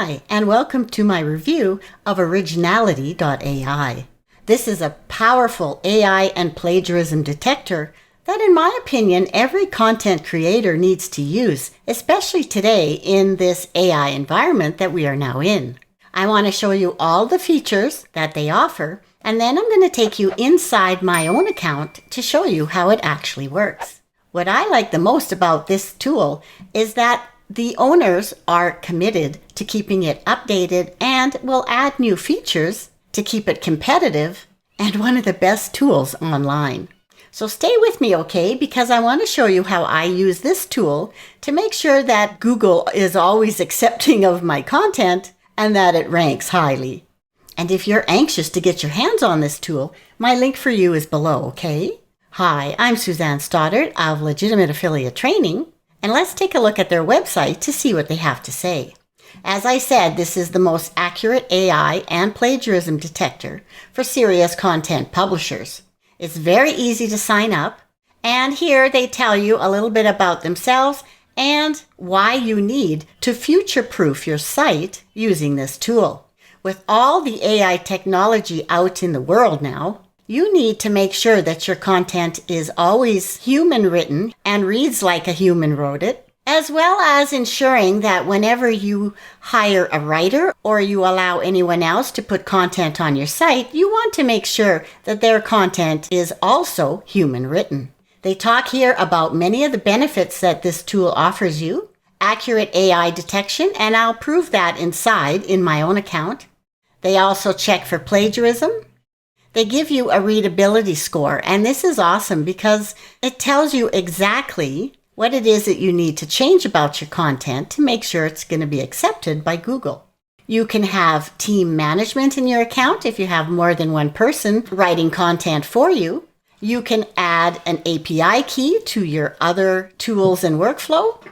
Hi, and welcome to my review of Originality.ai. This is a powerful AI and plagiarism detector that, in my opinion, every content creator needs to use, especially today in this AI environment that we are now in. I want to show you all the features that they offer, and then I'm going to take you inside my own account to show you how it actually works. What I like the most about this tool is that the owners are committed to keeping it updated and will add new features to keep it competitive and one of the best tools online. So stay with me, okay? Because I want to show you how I use this tool to make sure that Google is always accepting of my content and that it ranks highly. And if you're anxious to get your hands on this tool, my link for you is below, okay? Hi, I'm Suzanne Stoddart of Legitimate Affiliate Training. And let's take a look at their website to see what they have to say. As I said, this is the most accurate AI and plagiarism detector for serious content publishers. It's very easy to sign up, and here they tell you a little bit about themselves and why you need to future-proof your site using this tool. With all the AI technology out in the world now, you need to make sure that your content is always human written and reads like a human wrote it, as well as ensuring that whenever you hire a writer or you allow anyone else to put content on your site, you want to make sure that their content is also human written. They talk here about many of the benefits that this tool offers you, accurate AI detection, and I'll prove that inside in my own account. They also check for plagiarism. They give you a readability score, and this is awesome because it tells you exactly what it is that you need to change about your content to make sure it's going to be accepted by Google. You can have team management in your account if you have more than one person writing content for you. You can add an API key to your other tools and workflow.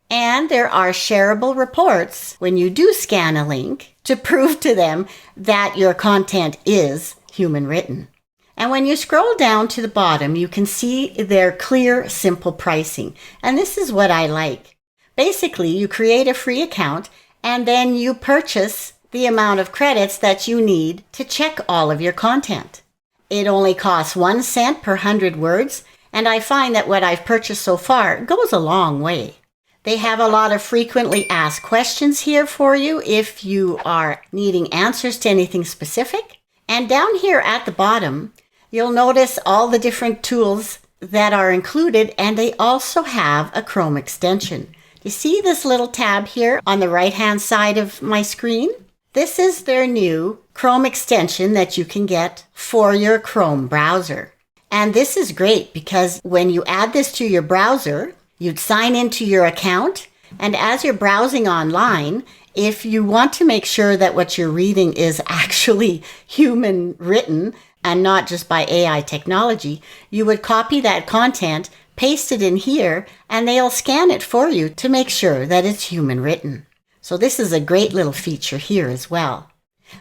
And there are shareable reports when you do scan a link to prove to them that your content is human written. And when you scroll down to the bottom, you can see their clear, simple pricing. And this is what I like. Basically, you create a free account and then you purchase the amount of credits that you need to check all of your content. It only costs 1 cent per 100 words, and I find that what I've purchased so far goes a long way. They have a lot of frequently asked questions here for you if you are needing answers to anything specific. And down here at the bottom, you'll notice all the different tools that are included, and they also have a Chrome extension. You see this little tab here on the right-hand side of my screen? This is their new Chrome extension that you can get for your Chrome browser. And this is great because when you add this to your browser, you'd sign into your account, and as you're browsing online, if you want to make sure that what you're reading is actually human written and not just by AI technology, you would copy that content, paste it in here, and they'll scan it for you to make sure that it's human written. So this is a great little feature here as well.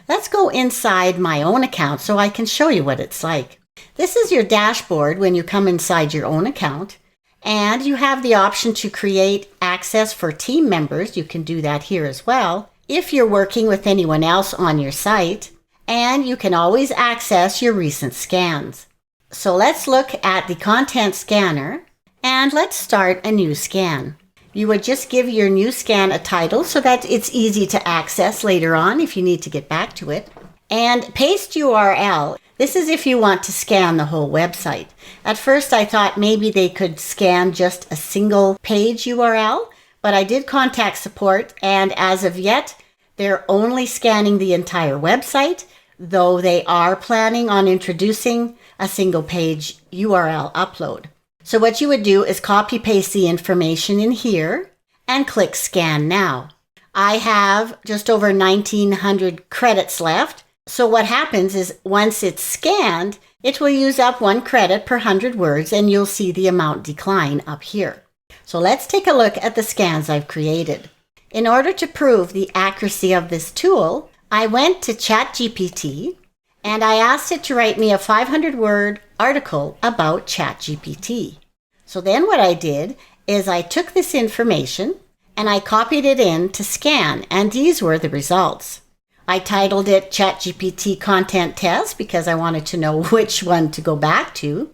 Let's go inside my own account so I can show you what it's like. This is your dashboard when you come inside your own account. And you have the option to create access for team members. You can do that here as well if you're working with anyone else on your site. And you can always access your recent scans. So let's look at the content scanner and let's start a new scan. You would just give your new scan a title so that it's easy to access later on if you need to get back to it. And paste URL. This is if you want to scan the whole website. At first I thought maybe they could scan just a single page URL, but I did contact support, and as of yet, they're only scanning the entire website, though they are planning on introducing a single page URL upload. So what you would do is copy paste the information in here and click Scan Now. I have just over 1,900 credits left. So what happens is once it's scanned, it will use up 1 credit per 100 words, and you'll see the amount decline up here. So let's take a look at the scans I've created. In order to prove the accuracy of this tool, I went to ChatGPT and I asked it to write me a 500-word article about ChatGPT. So then what I did is I took this information and I copied it in to scan, and these were the results. I titled it ChatGPT Content Test because I wanted to know which one to go back to.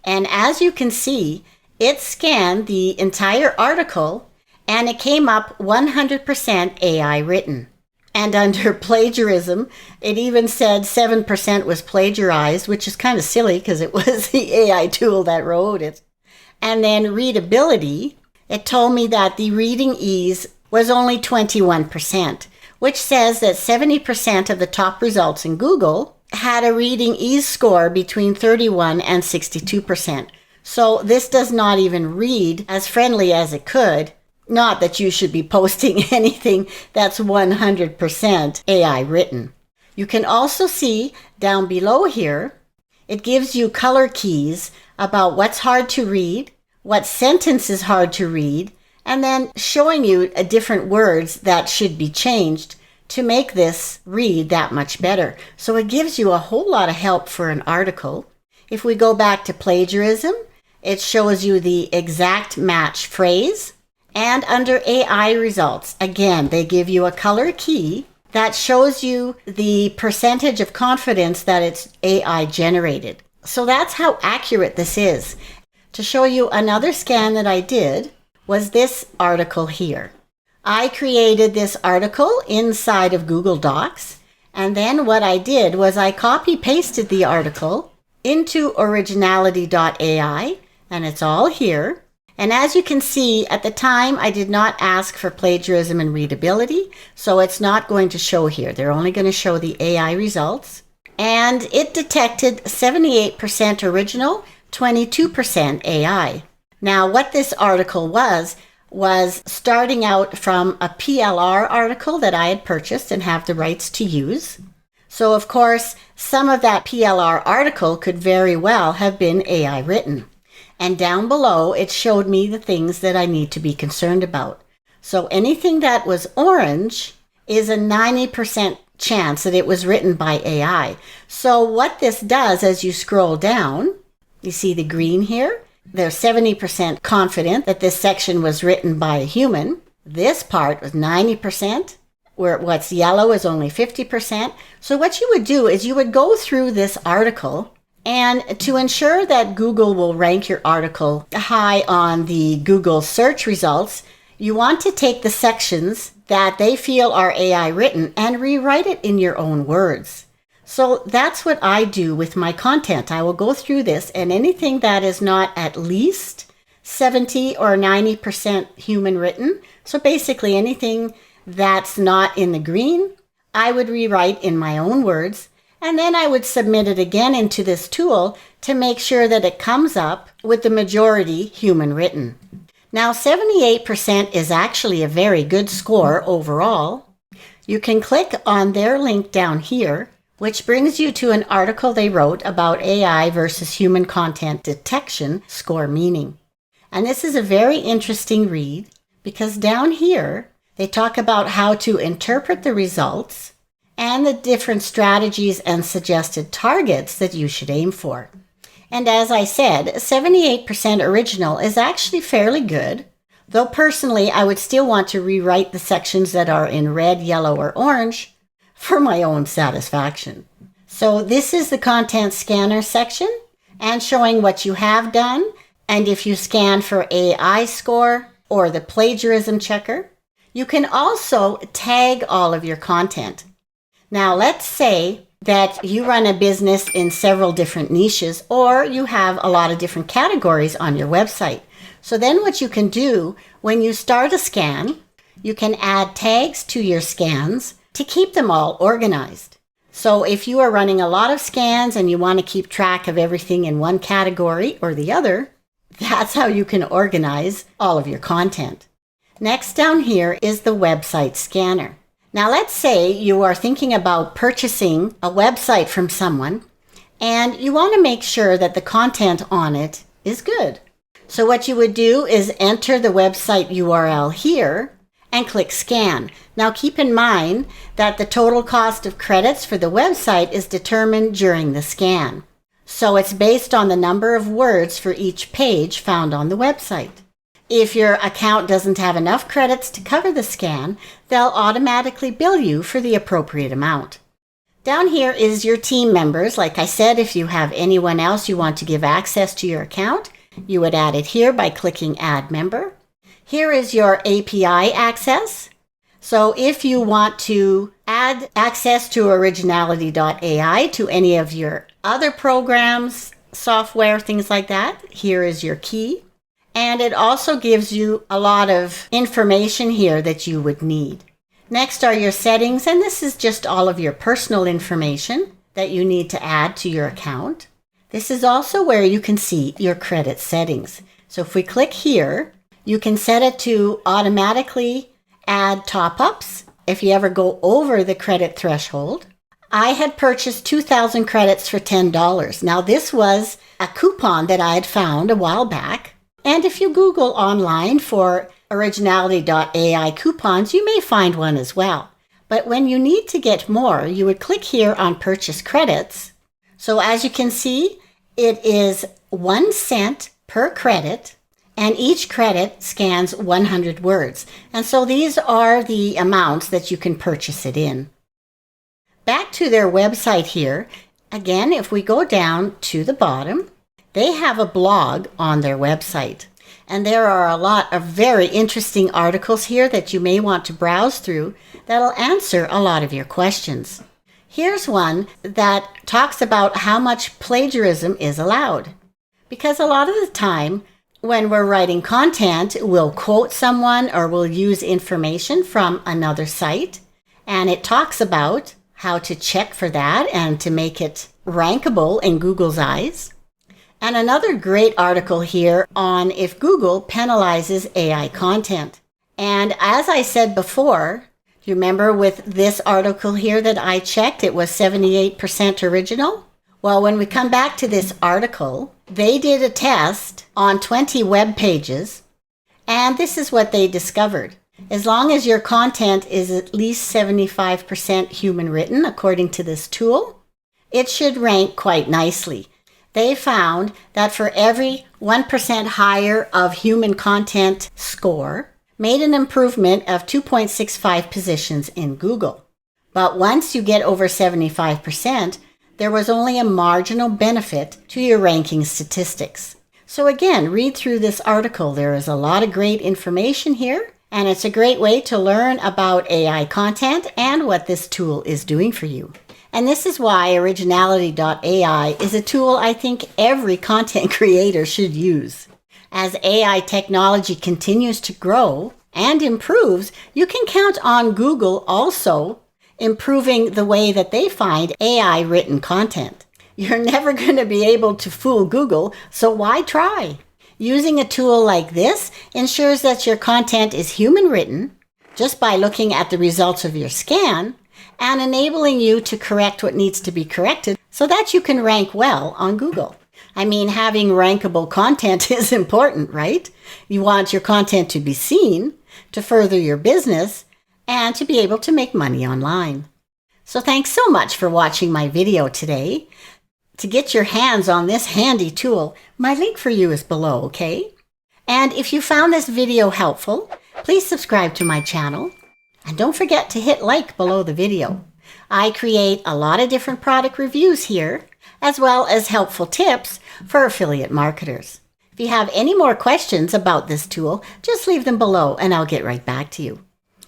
And as you can see, it scanned the entire article and it came up 100% AI written. And under plagiarism, it even said 7% was plagiarized, which is kind of silly because it was the AI tool that wrote it. And then readability, it told me that the reading ease was only 21%, which says that 70% of the top results in Google had a reading ease score between 31 and 62%. So this does not even read as friendly as it could. Not that you should be posting anything that's 100% AI written. You can also see down below here, it gives you color keys about what's hard to read, what sentence is hard to read, and then showing you different words that should be changed to make this read that much better. So it gives you a whole lot of help for an article. If we go back to plagiarism, it shows you the exact match phrase. And under AI results, again, they give you a color key that shows you the percentage of confidence that it's AI generated. So that's how accurate this is. To show you another scan that I did was this article here. I created this article inside of Google Docs, and then what I did was I copy-pasted the article into Originality.ai, and it's all here. And as you can see, at the time, I did not ask for plagiarism and readability, so it's not going to show here. They're only going to show the AI results. And it detected 78% original, 22% AI. Now, what this article was starting out from a PLR article that I had purchased and have the rights to use. So, of course, some of that PLR article could very well have been AI written. And down below, it showed me the things that I need to be concerned about. So anything that was orange is a 90% chance that it was written by AI. So what this does as you scroll down, you see the green here. They're 70% confident that this section was written by a human. This part was 90%, where what's yellow is only 50%. So what you would do is you would go through this article, and to ensure that Google will rank your article high on the Google search results, you want to take the sections that they feel are AI written and rewrite it in your own words. So that's what I do with my content. I will go through this, and anything that is not at least 70 or 90% human written, so basically anything that's not in the green, I would rewrite in my own words. And then I would submit it again into this tool to make sure that it comes up with the majority human written. Now, 78% is actually a very good score overall. You can click on their link down here, which brings you to an article they wrote about AI versus human content detection score meaning. And this is a very interesting read because down here, they talk about how to interpret the results and the different strategies and suggested targets that you should aim for. And as I said, 78% original is actually fairly good, though personally I would still want to rewrite the sections that are in red, yellow, or orange for my own satisfaction. So this is the content scanner section and showing what you have done, and if you scan for AI score or the plagiarism checker. You can also tag all of your content. Now, let's say that you run a business in several different niches, or you have a lot of different categories on your website. So then what you can do when you start a scan, you can add tags to your scans to keep them all organized. So if you are running a lot of scans and you want to keep track of everything in one category or the other, that's how you can organize all of your content. Next down here is the website scanner. Now, let's say you are thinking about purchasing a website from someone and you want to make sure that the content on it is good. So what you would do is enter the website URL here and click scan. Now, keep in mind that the total cost of credits for the website is determined during the scan. So it's based on the number of words for each page found on the website. If your account doesn't have enough credits to cover the scan, they'll automatically bill you for the appropriate amount. Down here is your team members. Like I said, if you have anyone else you want to give access to your account, you would add it here by clicking Add Member. Here is your API access. So if you want to add access to Originality.ai to any of your other programs, software, things like that, here is your key. And it also gives you a lot of information here that you would need. Next are your settings, and this is just all of your personal information that you need to add to your account. This is also where you can see your credit settings. So if we click here, you can set it to automatically add top-ups if you ever go over the credit threshold. I had purchased 2,000 credits for $10. Now this was a coupon that I had found a while back. And if you Google online for Originality.ai coupons, you may find one as well. But when you need to get more, you would click here on Purchase Credits. So as you can see, it is 1 cent per credit, and each credit scans 100 words. And so these are the amounts that you can purchase it in. Back to their website here, again, if we go down to the bottom, they have a blog on their website. And there are a lot of very interesting articles here that you may want to browse through that'll answer a lot of your questions. Here's one that talks about how much plagiarism is allowed. Because a lot of the time, when we're writing content, we'll quote someone or we'll use information from another site. And it talks about how to check for that and to make it rankable in Google's eyes. And another great article here on if Google penalizes AI content. And as I said before, you remember with this article here that I checked, it was 78% original? Well, when we come back to this article, they did a test on 20 web pages, and this is what they discovered. As long as your content is at least 75% human written, according to this tool, it should rank quite nicely. They found that for every 1% higher of human content score, made an improvement of 2.65 positions in Google. But once you get over 75%, there was only a marginal benefit to your ranking statistics. So again, read through this article. There is a lot of great information here, and it's a great way to learn about AI content and what this tool is doing for you. And this is why Originality.ai is a tool I think every content creator should use. As AI technology continues to grow and improves, you can count on Google also improving the way that they find AI written content. You're never going to be able to fool Google, so why try? Using a tool like this ensures that your content is human written just by looking at the results of your scan, and enabling you to correct what needs to be corrected so that you can rank well on Google. I mean, having rankable content is important, right? You want your content to be seen, to further your business, and to be able to make money online. So thanks so much for watching my video today. To get your hands on this handy tool, my link for you is below, okay? And if you found this video helpful, please subscribe to my channel. And don't forget to hit like below the video. I create a lot of different product reviews here, as well as helpful tips for affiliate marketers. If you have any more questions about this tool, just leave them below and I'll get right back to you.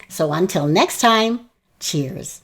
So until next time, cheers.